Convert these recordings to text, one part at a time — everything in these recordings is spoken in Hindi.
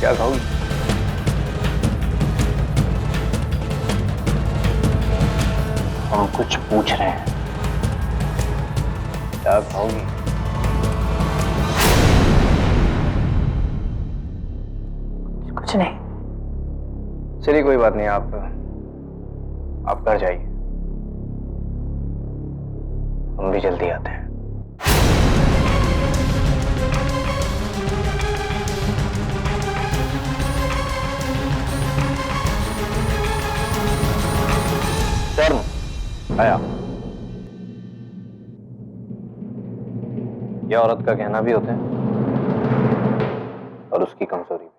क्या खाओगी? हम कुछ पूछ रहे हैं, क्या खाओगी? कुछ नहीं। चलिए कोई बात नहीं, आप घर जाइए, हम भी जल्दी आते हैं। शर्म आया, यह औरत का कहना भी होता है और उसकी कमजोरी भी।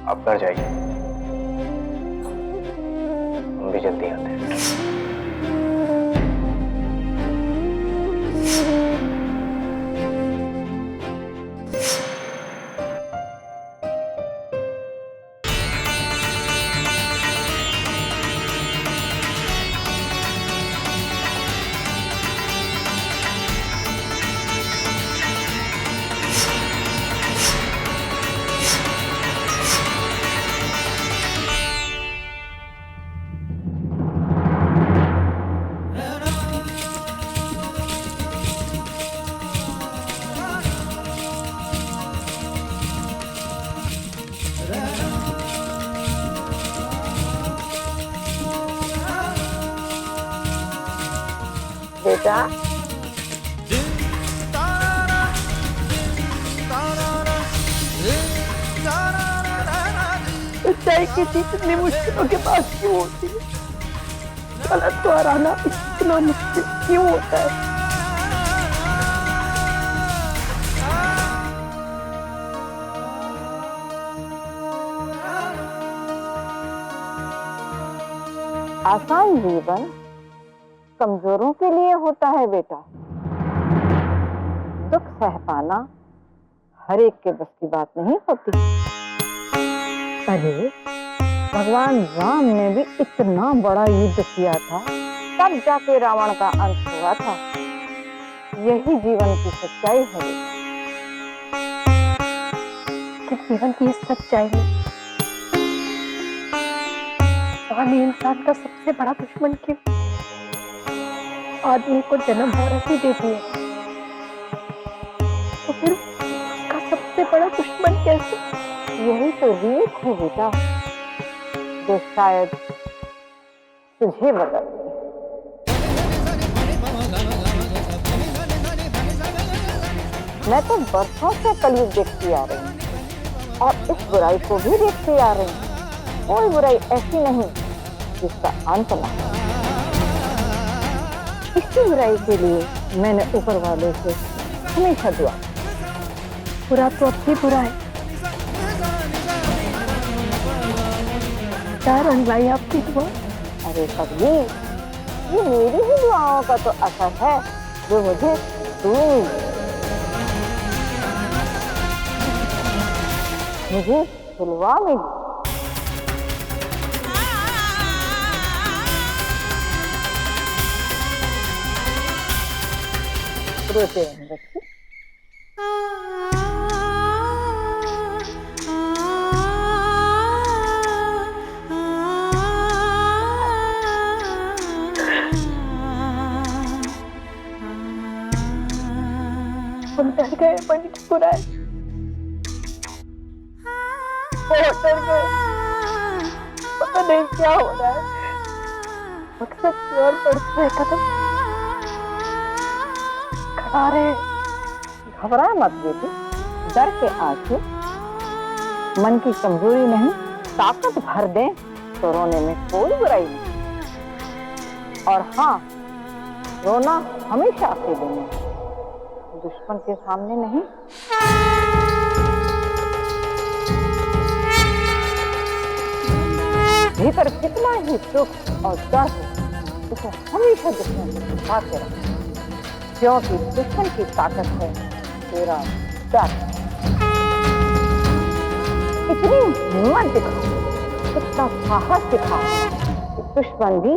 आप घर जाइए, हम भी जल्दी आते हैं। बेटा, सच्चाई की चीज इतनी मुश्किलों के पास क्यों होती है? गलत को हराना इतना मुश्किल क्यों होता है? आसान जीवन कमजोरों के लिए होता है बेटा। दुख सह पाना हर एक के बस की बात नहीं होती। अरे भगवान राम ने भी इतना बड़ा युद्ध किया था, तब जाके रावण का अंत हुआ था। यही जीवन की सच्चाई है कि जीवन की इस सच्चाई में आदमी इंसान का सबसे बड़ा दुश्मन क्यों? आदमी को जन्म औरत ही देती है, तो फिर उसका सबसे बड़ा दुश्मन कैसे? यही तो रीत है बेटा, जो शायद तुझे बदल दे। मैं तो बरसों से कलयुग देखती आ रही हूँ और इस बुराई को भी देखती आ रही हूँ। कोई बुराई ऐसी नहीं जिसका अंत ना हो। इसी बुराई के लिए मैंने ऊपर वाले से हमेशा दुआ। बुरा तो अब भी बुरा है। क्या रंग लाई आपकी दुआ? अरे कभी ये मेरी ही दुआओं का तो असर है जो मुझे सिलवा मिली। रखी हम डर गए बड़ी बुराई, बहुत डर गए। पता नहीं क्या हो रहा है। मकसद की ओर बढ़ते हैं कदम, खड़ा रहे। घबरा मत बेटी, डर के आंसू मन की कमजोरी नहीं, ताकत भर दे तो रोने में कोई बुराई नहीं। और हाँ, रोना हमेशा अकेले में, दुश्मन के सामने नहीं। भीतर कितना ही सुख और डर हो उसे हमेशा दुश्मन से छुपाते रहो, क्योंकि दुश्मन की ताकत है तेरा डर। इतनी हिम्मत दिखा, इतना साहस दिखा कि दुश्मन भी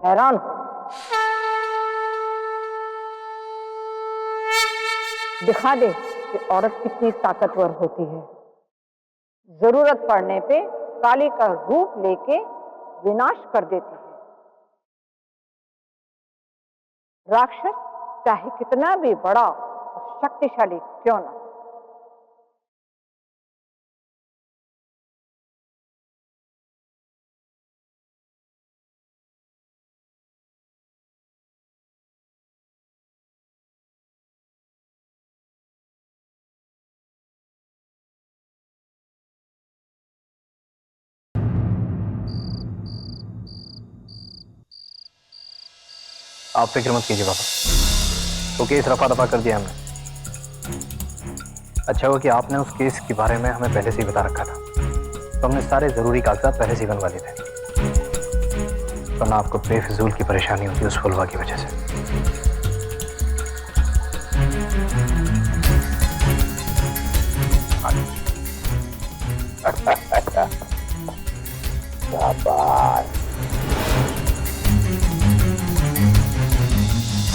हैरान हो। दिखा दे कि औरत कितनी ताकतवर होती है। जरूरत पड़ने पे काली का रूप लेके विनाश कर देती है। राक्षस चाहे कितना भी बड़ा और शक्तिशाली क्यों ना। आप फिक्र मत कीजिए पापा, तो केस रफा दफा कर दिया हमने। अच्छा हुआ कि आपने उस केस के बारे में हमें पहले से ही बता रखा था, तो हमने सारे जरूरी कागजात पहले से ही बनवा लिए थे, वरना आपको बेफिजूल की परेशानी होती उस फुलवा की वजह से।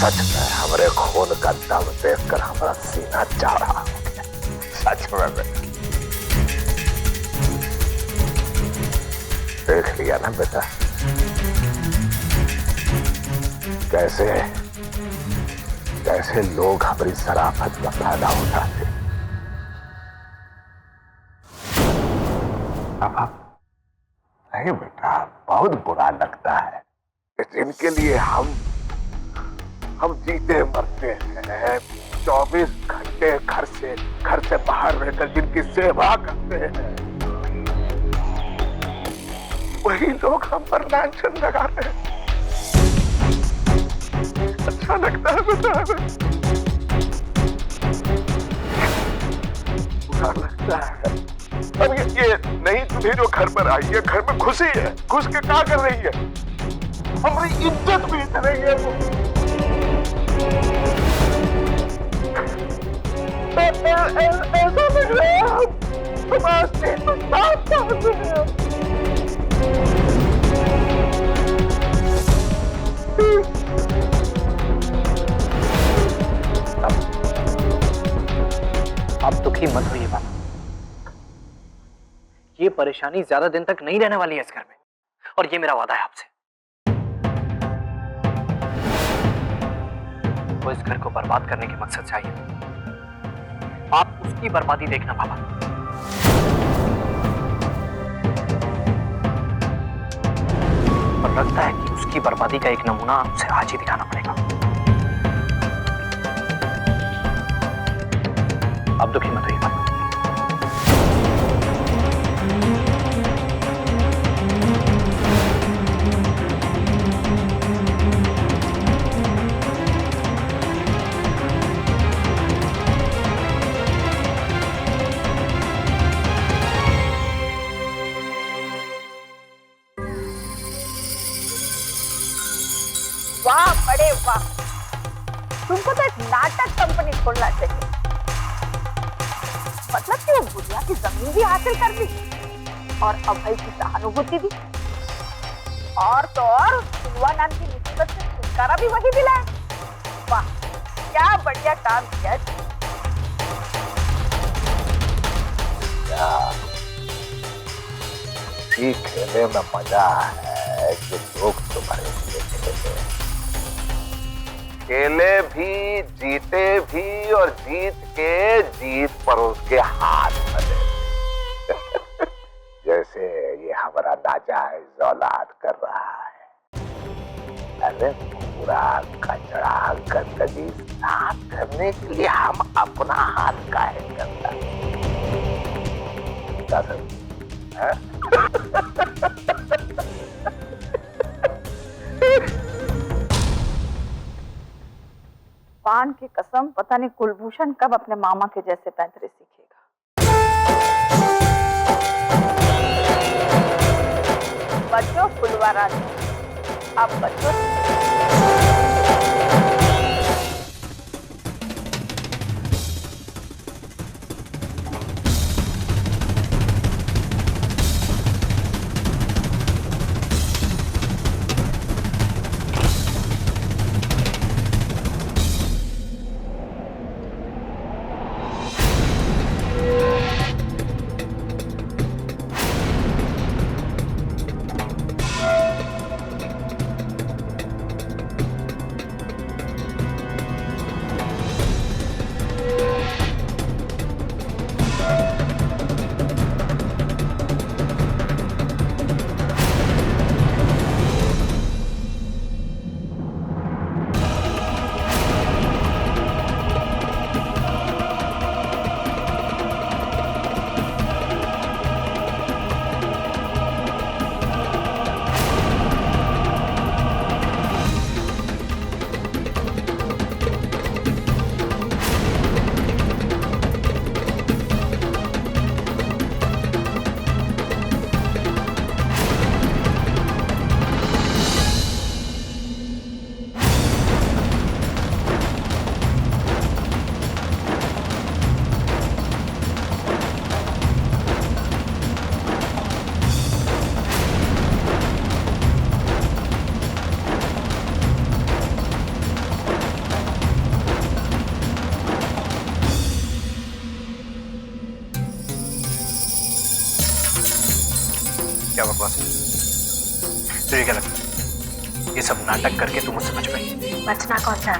सच में हमारे खून का दम देखकर हमारा सीना चढ़ा हो गया। सच में बेटा, देख लिया ना बेटा, कैसे कैसे लोग हमारी शराफत का फायदा उठाते। पापा नहीं बेटा, बहुत बुरा लगता है। इनके लिए हम जीते मरते हैं, 24 घंटे घर से बाहर रहकर जिनकी सेवा करते हैं, वही लोग हम पर लांछन लगाते हैं। अच्छा लगता है बेटा, बुरा लगता है। अब ये नहीं तुम्हें जो घर पर आई है, घर में खुशी है, घुस के क्या कर रही है, हमारी इज्जत बीत रही है वो। ऐसा लग रहा है हम आज से आप दुखी मत होइए पापा, ये परेशानी ज्यादा दिन तक नहीं रहने वाली है इस घर में, और ये मेरा वादा है आपसे। वो इस घर को बर्बाद करने के मकसद से आई है, आप उसकी बर्बादी देखना पापा। और लगता है कि उसकी बर्बादी का एक नमूना उसे आज ही दिखाना पड़ेगा। आप दुखी मत होइए पापा। वाह बड़े वाह, तुमको तो एक नाटक कंपनी खोलना चाहिए। मतलब कि वो बुढ़िया की जमीन भी हासिल कर दी और अभय की सहानुभूति भी, और तो और फुलवा नाम की मुसीबत से छुटकारा भी वही दिलाया। वाह क्या बढ़िया काम किया। खेले में मजा है जो लोग तुम्हारे लिए खेले, खेले भी, जीते भी, और जीत के जीत पर उसके हाथ बने। जैसे ये हमारा नाजायज औलाद कर रहा है। अरे पूरा कचरा गंदगी साफ करने के लिए हम अपना हाथ काहे करता है? पान की कसम, पता नहीं कुलभूषण कब अपने मामा के जैसे पैंतरे सीखेगा। बचो फुलवारा जी, अब बचो। क्या बकवास है? तुझे क्या लगता है ये सब नाटक करके तू मुझसे बच पाई? बचना कौन सा?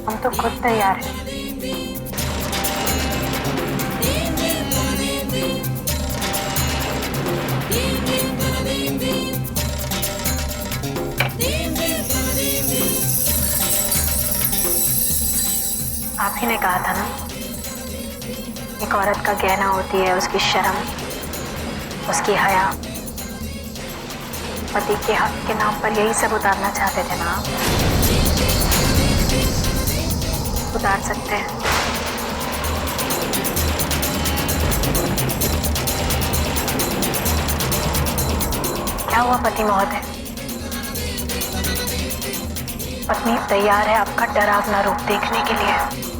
हम तो खुद तैयार हैं। आप ही ने कहा था ना, एक औरत का गहना होती है उसकी शर्म, उसकी हया। पति के हक के नाम पर यही सब उतारना चाहते थे ना आप? उतार सकते हैं। क्या हुआ पति महोदय? पत्नी तैयार है आपका डरावना रूप देखने के लिए।